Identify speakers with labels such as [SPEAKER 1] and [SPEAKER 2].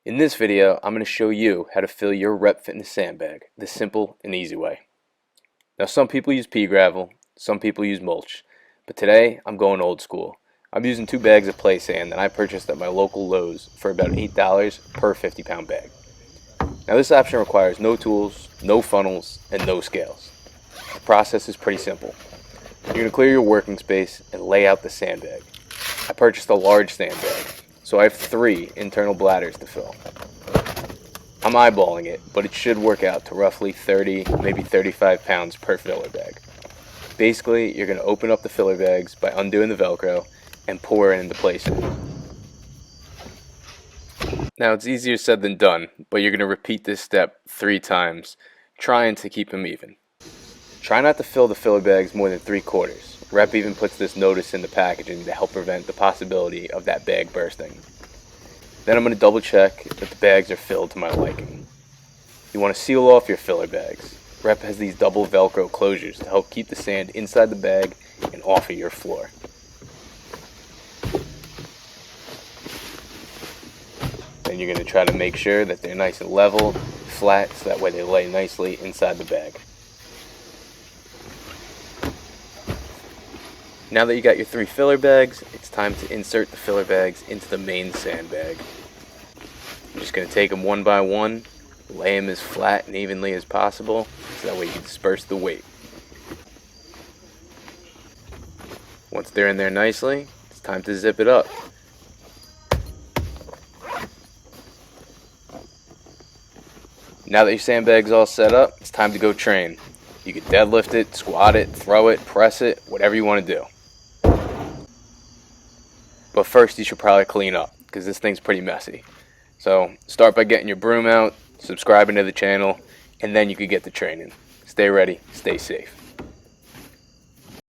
[SPEAKER 1] In this video, I'm going to show you how to fill your Rep Fitness sandbag the simple and easy way. Now some people use pea gravel, some people use mulch, but today I'm going old school. I'm using 2 bags of play sand that I purchased at my local Lowe's for about $8 per 50-pound bag. Now this option requires no tools, no funnels, and no scales. The process is pretty simple. You're going to clear your working space and lay out the sandbag. I purchased a large sandbag, so I have 3 internal bladders to fill. I'm eyeballing it, but it should work out to roughly 30, maybe 35 pounds per filler bag. Basically, you're going to open up the filler bags by undoing the Velcro and pour it into place. Now it's easier said than done, but you're going to repeat this step 3 times, trying to keep them even. Try not to fill the filler bags more than 3/4. Rep even puts this notice in the packaging to help prevent the possibility of that bag bursting. Then I'm going to double check that the bags are filled to my liking. You want to seal off your filler bags. Rep has these double Velcro closures to help keep the sand inside the bag and off of your floor. Then you're going to try to make sure that they're nice and level, flat, so that way they lay nicely inside the bag. Now that you got your 3 filler bags, it's time to insert the filler bags into the main sandbag. I'm just going to take them one by one, lay them as flat and evenly as possible, so that way you can disperse the weight. Once they're in there nicely, it's time to zip it up. Now that your sandbag's all set up, it's time to go train. You can deadlift it, squat it, throw it, press it, whatever you want to do. But first you should probably clean up, because this thing's pretty messy. So start by getting your broom out, subscribing to the channel, and then you can get to training. Stay ready, stay safe.